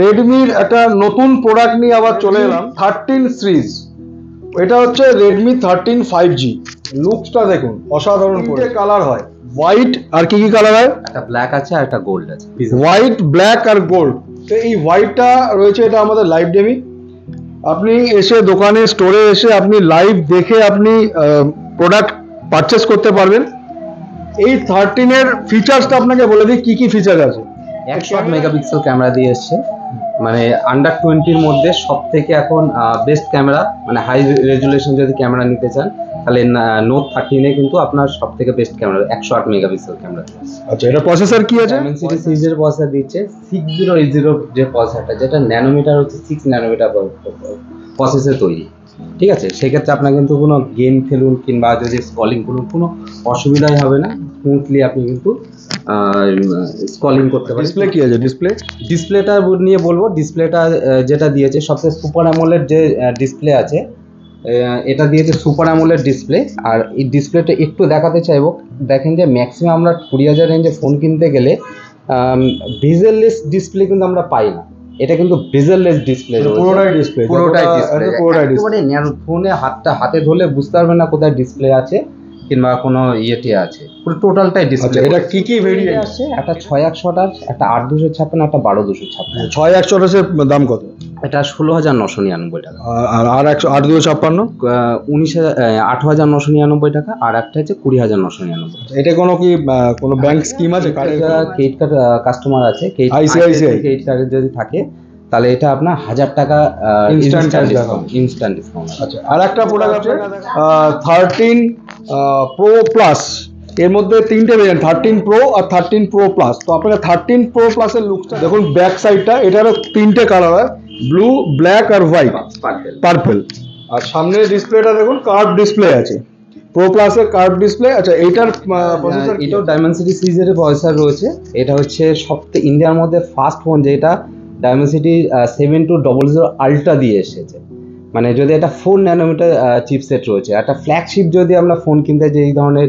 রেডমির একটা নতুন প্রোডাক্ট নিয়ে আবার চলে এলাম, 13 সিরিজ। এটা হচ্ছে রেডমি 13 5G। লুকসটা দেখুন, অসাধারণ। তিনটে কালার হয়, হোয়াইট আর কি কালার হয়? একটা ব্ল্যাক আছে আর একটা গোল্ড আছে। হোয়াইট, ব্ল্যাক আর গোল্ড। তো এই হোয়াইটটা রয়েছে, এটা আমাদের লাইভ ডেমি। আপনি এসে দোকানে স্টোরে এসে আপনি লাইভ দেখে আপনি প্রোডাক্ট পারচেস করতে পারবেন। এই 13 এর ফিচার্সটা আপনাকে বলে দিই কি কি ফিচার আছে। 108 মেগাপিক্সেল ক্যামেরা দিয়ে এসছে, মানে আন্ডার 20-র মধ্যে সব থেকে এখন বেস্ট ক্যামেরা। মানে হাই রেজুলেশন যদি ক্যামেরা নিতে চান তাহলে নোট 13 এ কিন্তু আপনার সব থেকে বেস্ট ক্যামেরা 108 মেগাপিক্সেল ক্যামেরা। আচ্ছা, এটা প্রসেসর কি আছে? ডায়মেনসিটি সিরিজের প্রসেসর দিচ্ছে 6080 যে প্রসেসরটা, যেটা ন্যানোমিটার হচ্ছে 6 ন্যানোমিটার প্রসেসে তৈরি। ঠিক আছে, সেক্ষেত্রে আপনার কিন্তু কোনো গেম খেলুন কিংবা যদি স্ক্রলিং করুন কোনো অসুবিধাই হবে না, স্মুথলি আপনি কিন্তু স্ক্রলিং করতে পারেন। ডিসপ্লে কি আছে? ডিসপ্লেটা নিয়ে বলবো। ডিসপ্লেটা যেটা দিয়েছে সবচেয়ে সুপার অ্যামোলেড যে ডিসপ্লে আছে, এটা দিয়েছে সুপার অ্যামোলেড ডিসপ্লে। আর এই ডিসপ্লেটা একটু দেখাতে চাইবো, দেখেন যে ম্যাক্সিমাম আমরা 20,000 রেঞ্জে ফোন কিনতে গেলে ভিজুয়াললেস ডিসপ্লে কিন্তু আমরা পাই না। এটা কিন্তু ভিজুয়াললেস ডিসপ্লে, পুরোটাই ডিসপ্লে। একেবারে ফোনে হাতে ধরলে বুঝতে পারবেন না কোথায় ডিসপ্লে আছে কিংবা কোনো ইয়েটি আছে, পুরো টোটালটাই ডিসপ্লে। এটা কি কি ভেরিয়েন্ট আছে? একটা 6128, একটা 8256, একটা 12256। 6128 এর দাম কত? এটা 16,999 টাকা। আর 8256 8,999 টাকা। আর একটা হচ্ছে 20,999। এটা কোনো ব্যাংক স্কিম আছে? ক্রেডিট কার্ড কাস্টমার আছে, আইসিআইসিআই ক্রেডিট কার্ডে যদি থাকে তাহলে এটা আপনার 1000 টাকা ইনস্ট্যান্ট ডিসকাউন্ট। আচ্ছা, আর একটা প্রোডাক্ট আছে 13 প্রো প্লাস। এর মধ্যে তিনটে ভেরিয়েন্ট, 13 প্রো আর 13 প্রো প্লাস। তো আপনারা 13 প্রো প্লাস এর লুকটা দেখুন, ব্যাক সাইডটা এটারও তিনটে কালার হয়, ব্লু, ব্ল্যাক আর হোয়াইট, পার্পল। আর সামনের ডিসপ্লেটা দেখুন, কার্ভ ডিসপ্লে আছে, প্রো প্লাস এর কার্ভ ডিসপ্লে। আচ্ছা, এইটার প্রসেসর, এটাও ডায়মেনসিটি সিরিজের প্রসেসর রয়েছে। এটা হচ্ছে সবথেকে ইন্ডিয়ার মধ্যে ফার্স্ট ফোন যেটা ডায়মেনসিটি 7200 আলট্রা দিয়ে এসেছে। মানে যদি এটা 4 ন্যানোমিটার চিপসেট রয়েছে, একটা ফ্ল্যাগশিপ যদি আমরা ফোন কিনতে যে এই ধরনের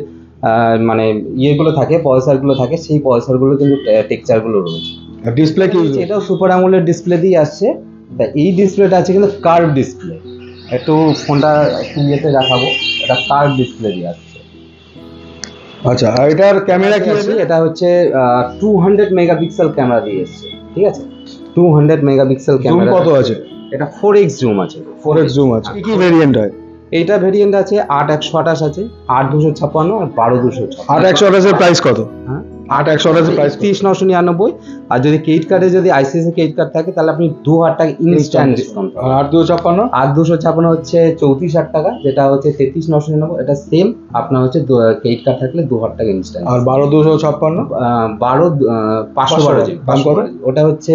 মানে ইয়েগুলো থাকে, প্রসেসরগুলো থাকে, সেই প্রসেসরগুলো কিন্তু টেক্সচারগুলো রয়েছে। ডিসপ্লে কি? এটাও সুপার অ্যামোলেড ডিসপ্লে দিয়ে আসছে। তা এই ডিসপ্লেটা আছে কিন্তু কার্ভ ডিসপ্লে। একটু ফোনটা একটু ইয়েতে দেখাবো, এটা কার্ভ ডিসপ্লে দিয়ে আসছে। আচ্ছা, আর এটার ক্যামেরা কি আছে? এটা হচ্ছে 200 মেগাপিক্সেল ক্যামেরা দিয়ে এসছে। ঠিক আছে, 200 মেগাপিক্সেল ক্যামেরা। কত আছে? এটা 4x জুম আছে। 4x জুম আছে। কি কি ভেরিয়েন্ট হয়? এইটা ভেরিয়েন্ট আছে 8128 আছে, 8256 আর 12256। 8128 এর প্রাইস কত? হ্যাঁ, 8128 এর প্রাইস 33,999। আর যদি ক্রেডিট কার্ডে যদি আইসিআইসি ক্রেডিট কার্ড থাকে তাহলে আপনি 2000 টাকা ইনস্ট্যান্ট ডিসকাউন্ট পাবেন। আর 8256? 8256 হচ্ছে 34,000 টাকা, যেটা হচ্ছে 33,999। এটা সেম আপনার হচ্ছে ক্রেডিট কার্ড থাকলে 2000 টাকা ইনস্ট্যান্ট। আর 12256? 512 জিবি। দাম কত? ওটা হচ্ছে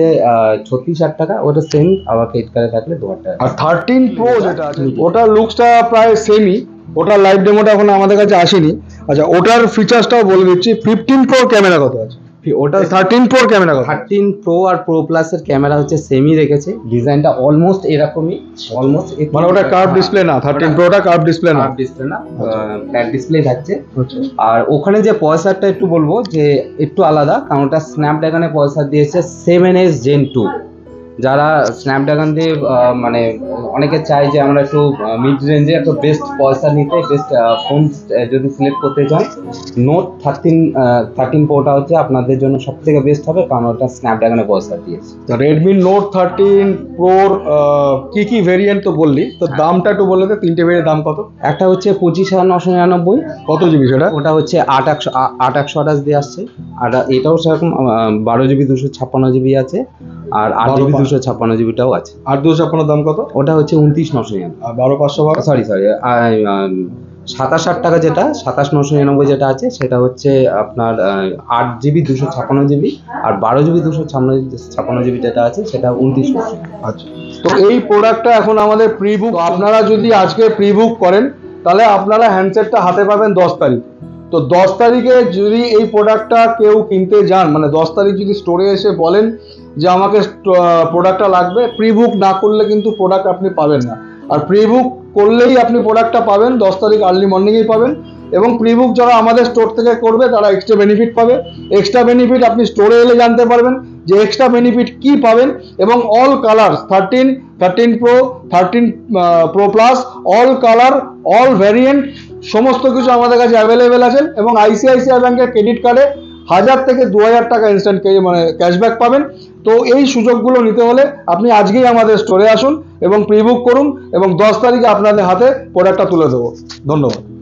36,000 টাকা, ওটা সেম আবার ক্রেডিট কার্ডে থাকলে 2000 টাকা। আর 13 প্রো যেটা আছে ওটার লুকসটা প্রায় সেমই, ওটার লাইভ ডেমোটা এখন আমাদের কাছে আসেনি। আচ্ছা, ওটার ফিচার্সটাও বলে দিচ্ছি। 15 প্রো ক্যামেরা কত আছে? ওটা 13 প্রো ক্যামেরা কত? 13 প্রো আর প্রো প্লাস এর ক্যামেরা হচ্ছে সেমই রেখেছে, ডিজাইনটা অলমোস্ট এরকমই, অলমোস্ট। মানে ওটা কার্ভ ডিসপ্লে না, 13 প্রোটা কার্ভ ডিসপ্লে না, ফ্ল্যাট ডিসপ্লে থাকছে। আর ওখানে যে প্রসেসরটা একটু বলবো যে একটু আলাদা, কারণ ওটা স্ন্যাপড্রাগনের প্রসেসর দিয়েছে 7S Gen 2। যারা স্ন্যাপড্রাগন দিয়ে মানে অনেকে চায় যে আমরা একটু মিড রেঞ্জে একটা বেস্ট প্রসেসর নিতে, বেস্ট ফোন যদি সিলেক্ট করতে চান, নোট 13 প্রোটা হচ্ছে আপনাদের জন্য সব থেকে বেস্ট হবে, কারণ ওটা স্ন্যাপড্রাগনের প্রসেসর দিয়েছে। রেডমি নোট 13 প্রোর কি কি ভেরিয়েন্ট তো বললি, তো দামটা একটু বলে দে। তিনটে ভেরিয়েন্ট দাম কত? একটা হচ্ছে 25,999। কত জিবি সেটা? ওটা হচ্ছে 8,128 দিয়ে আসছে। আর এটাও সেরকম 12 জিবি 256 জিবি আছে, আর 8 জিবি 256 জিবিটাও আছে। 8,256 দাম কত? ওটা হচ্ছে 29,999। আর 12,512? সরি 27,000 টাকা, যেটা 27,999 যেটা আছে সেটা হচ্ছে আপনার 8 জিবি 256 জিবি, আর 12 জিবি 256 জিবি যেটা আছে সেটা 29,999। আচ্ছা, তো এই প্রোডাক্টটা এখন আমাদের প্রি বুক। আপনারা যদি আজকে প্রি বুক করেন তাহলে আপনারা হ্যান্ডসেটটা হাতে পাবেন 10 তারিখ। তো 10 তারিখে যদি এই প্রোডাক্টটা কেউ কিনতে যান, মানে 10 তারিখ যদি স্টোরে এসে বলেন যে আমাকে প্রোডাক্টটা লাগবে, প্রি বুক না করলে কিন্তু প্রোডাক্ট আপনি পাবেন না। আর প্রি বুক করলেই আপনি প্রোডাক্টটা পাবেন 10 তারিখ আর্লি মর্নিংয়েই পাবেন। এবং প্রিবুক যারা আমাদের স্টোর থেকে করবে তারা এক্সট্রা বেনিফিট পাবে। এক্সট্রা বেনিফিট আপনি স্টোরে এলে জানতে পারবেন যে এক্সট্রা বেনিফিট কি পাবেন। এবং all colours 13, 13 pro, 13 pro plus, all colour, all variant সমস্ত কিছু আমাদের কাছে অ্যাভেলেবেল আছে। এবং আইসিআইসিআই ব্যাংকের ক্রেডিট কার্ডে 1000 থেকে 2000 টাকা ইনস্ট্যান্ট মানে ক্যাশব্যাক পাবেন। তো এই সুযোগগুলো নিতে হলে আপনি আজকেই আমাদের স্টোরে আসুন এবং প্রিবুক করুন এবং 10 তারিখে আপনাদের হাতে প্রোডাক্টটা তুলে দেবো। ধন্যবাদ।